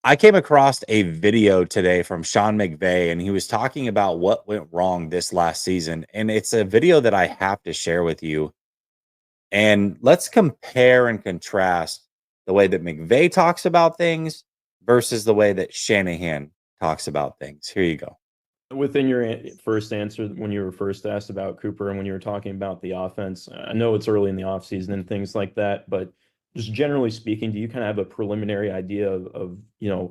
I came across a video today from Sean McVay, and he was talking about what went wrong this last season. And it's a video that I have to share with you. And let's compare and contrast the way that McVay talks about things versus the way that Shanahan talks about things. Here you go. Within your first answer, when you were first asked about Cooper and when you were talking about the offense, I know it's early in the offseason and things like that, but just generally speaking, do you kind of have a preliminary idea of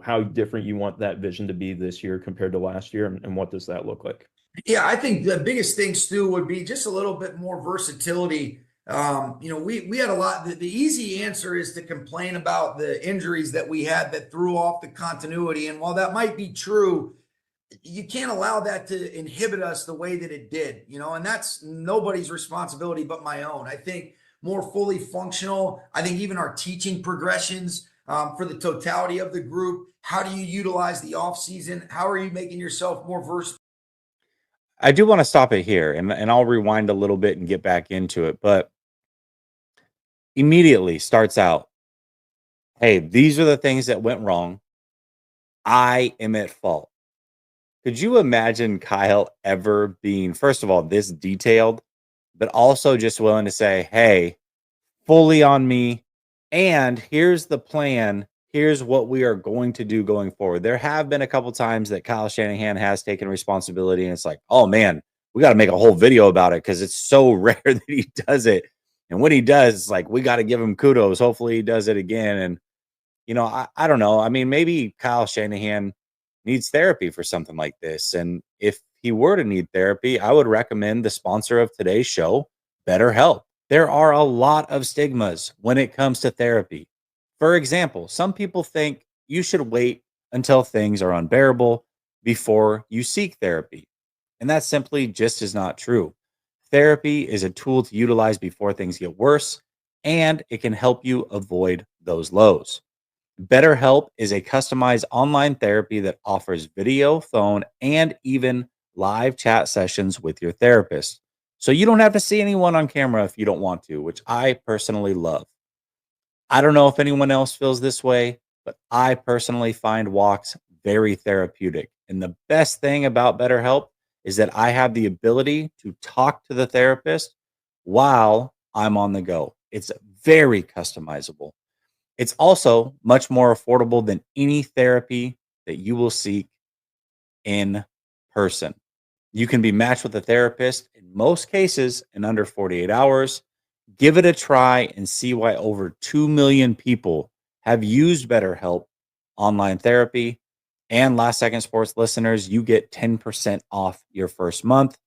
how different you want that vision to be this year compared to last year, and what does that look like? Yeah, I think the biggest thing, Stu, would be just a little bit more versatility. We had a lot. The easy answer is to complain about the injuries that we had that threw off the continuity. And while that might be true, you can't allow that to inhibit us the way that it did, and that's nobody's responsibility but my own. I think more fully functional. I think even our teaching progressions for the totality of the group. How do you utilize the off season? How are you making yourself more versatile? I do want to stop it here and I'll rewind a little bit and get back into it. But immediately starts out, hey, these are the things that went wrong. I am at fault. Could you imagine Kyle ever being, first of all, this detailed, but also just willing to say, hey, fully on me. And here's the plan. Here's what we are going to do going forward. There have been a couple times that Kyle Shanahan has taken responsibility, and it's like, oh man, we got to make a whole video about it because it's so rare that he does it. And when he does, it's like, we got to give him kudos. Hopefully he does it again. And, I don't know. I mean, maybe Kyle Shanahan needs therapy for something like this. And if he were to need therapy, I would recommend the sponsor of today's show, BetterHelp. There are a lot of stigmas when it comes to therapy. For example, some people think you should wait until things are unbearable before you seek therapy. And that simply just is not true. Therapy is a tool to utilize before things get worse, and it can help you avoid those lows. BetterHelp is a customized online therapy that offers video, phone, and even live chat sessions with your therapist. So you don't have to see anyone on camera if you don't want to, which I personally love. I don't know if anyone else feels this way, but I personally find walks very therapeutic. And the best thing about BetterHelp is that I have the ability to talk to the therapist while I'm on the go. It's very customizable. It's also much more affordable than any therapy that you will seek in person. You can be matched with a therapist in most cases in under 48 hours. Give it a try and see why over 2 million people have used BetterHelp online therapy. And Last Second Sports listeners, you get 10% off your first month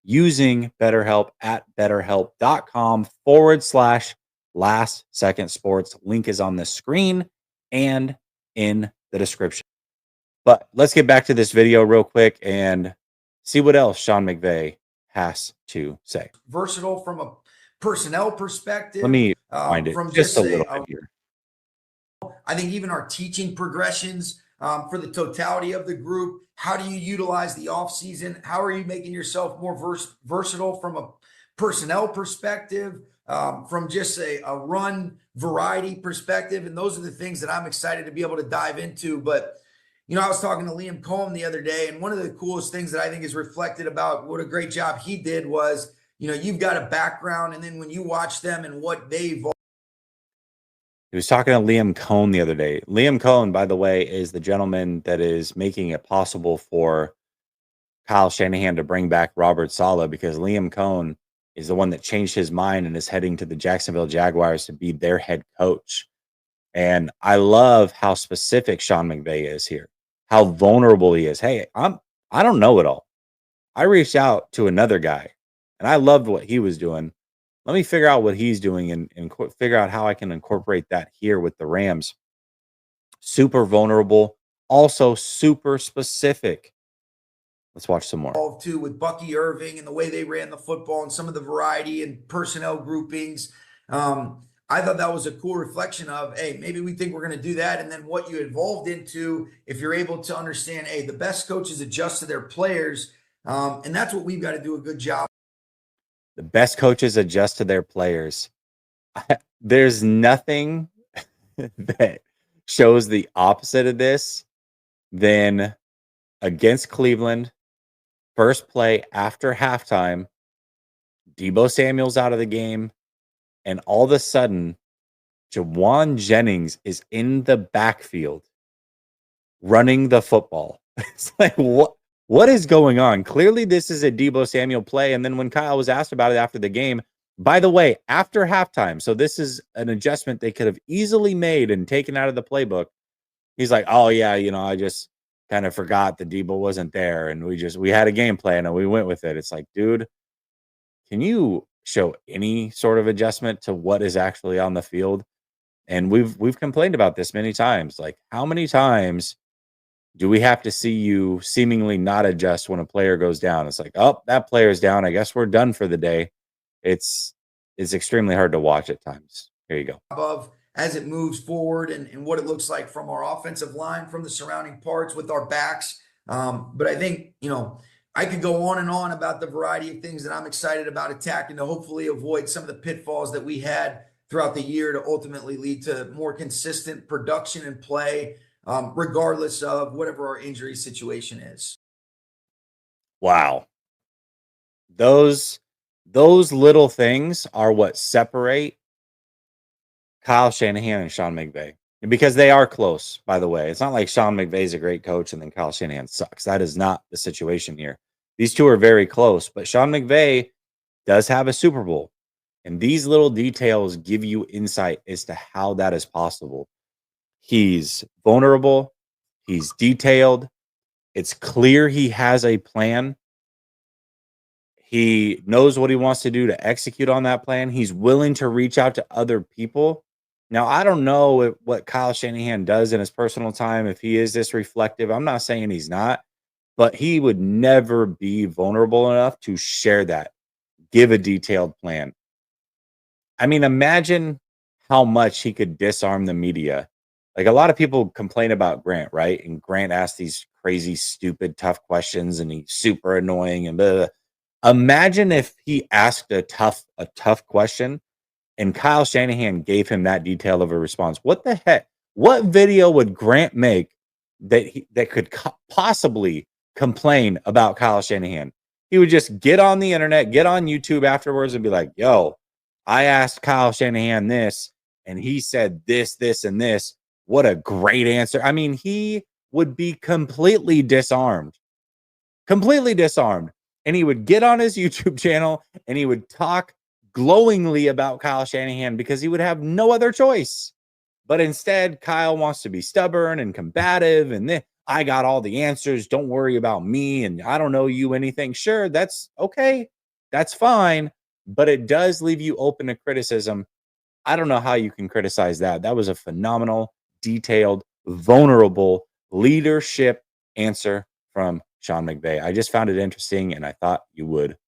using BetterHelp at betterhelp.com/Last Second Sports. Link is on the screen and in the description. But let's get back to this video real quick and see what else Sean McVay has to say. Versatile from a personnel Let perspective, me find it from just just a little bit here. I think even our teaching progressions for the totality of the group. How do you utilize the off season? How are you making yourself more versatile from a personnel perspective, from just a run variety perspective? And those are the things that I'm excited to be able to dive into. But I was talking to Liam Cohen the other day, and one of the coolest things that I think is reflected about what a great job he did was, you've got a background, and then when you watch them and what they've. He was talking to Liam Cohen the other day. Liam Cohen, by the way, is the gentleman that is making it possible for Kyle Shanahan to bring back Robert Saleh, because Liam Cohen is the one that changed his mind and is heading to the Jacksonville Jaguars to be their head coach. And I love how specific Sean McVay is here, how vulnerable he is. Hey, I don't know it all. I reached out to another guy and I loved what he was doing. Let me figure out what he's doing and figure out how I can incorporate that here with the Rams. Super vulnerable, also super specific. Let's watch some more. Too, with Bucky Irving and the way they ran the football and some of the variety and personnel groupings. I thought that was a cool reflection of, hey, maybe we think we're going to do that. And then what you evolved into, if you're able to understand, hey, the best coaches adjust to their players. And that's what we've got to do a good job. The best coaches adjust to their players. There's nothing that shows the opposite of this, then against Cleveland, first play after halftime, Deebo Samuel's out of the game, and all of a sudden, Jawan Jennings is in the backfield running the football. It's like, what is going on? Clearly, this is a Deebo Samuel play. And then when Kyle was asked about it after the game, by the way, after halftime, so this is an adjustment they could have easily made and taken out of the playbook. He's like, oh, yeah, I just kind of forgot that Deebo wasn't there. And we had a game plan and we went with it. It's like, dude, can you show any sort of adjustment to what is actually on the field? And we've complained about this many times. Like, how many times do we have to see you seemingly not adjust when a player goes down? It's like, oh, that player's down. I guess we're done for the day. It's extremely hard to watch at times. Here you go. Above as it moves forward and what it looks like from our offensive line, from the surrounding parts with our backs. But I think, I could go on and on about the variety of things that I'm excited about attacking to hopefully avoid some of the pitfalls that we had throughout the year to ultimately lead to more consistent production and play, regardless of whatever our injury situation is. Wow. Those little things are what separate Kyle Shanahan and Sean McVay. Because they are close, by the way. It's not like Sean McVay is a great coach and then Kyle Shanahan sucks. That is not the situation here. These two are very close, but Sean McVay does have a Super Bowl. And these little details give you insight as to how that is possible. He's vulnerable. He's detailed. It's clear he has a plan. He knows what he wants to do to execute on that plan. He's willing to reach out to other people. Now, I don't know what Kyle Shanahan does in his personal time, if he is this reflective. I'm not saying he's not, but he would never be vulnerable enough to share that, give a detailed plan. I mean, imagine how much he could disarm the media. Like, a lot of people complain about Grant, right? And Grant asks these crazy, stupid, tough questions, and he's super annoying and blah, blah, blah. Imagine if he asked a tough question and Kyle Shanahan gave him that detail of a response. What the heck? What video would Grant make that could possibly complain about Kyle Shanahan? He would just get on the internet, get on YouTube afterwards and be like, yo, I asked Kyle Shanahan this, and he said this, this, and this. What a great answer. I mean, he would be completely disarmed. Completely disarmed. And he would get on his YouTube channel and he would talk glowingly about Kyle Shanahan because he would have no other choice. But instead, Kyle wants to be stubborn and combative. And then I got all the answers. Don't worry about me. And I don't know you anything. Sure, that's okay. That's fine. But it does leave you open to criticism. I don't know how you can criticize that. That was a phenomenal, detailed, vulnerable leadership answer from Sean McVay. I just found it interesting and I thought you would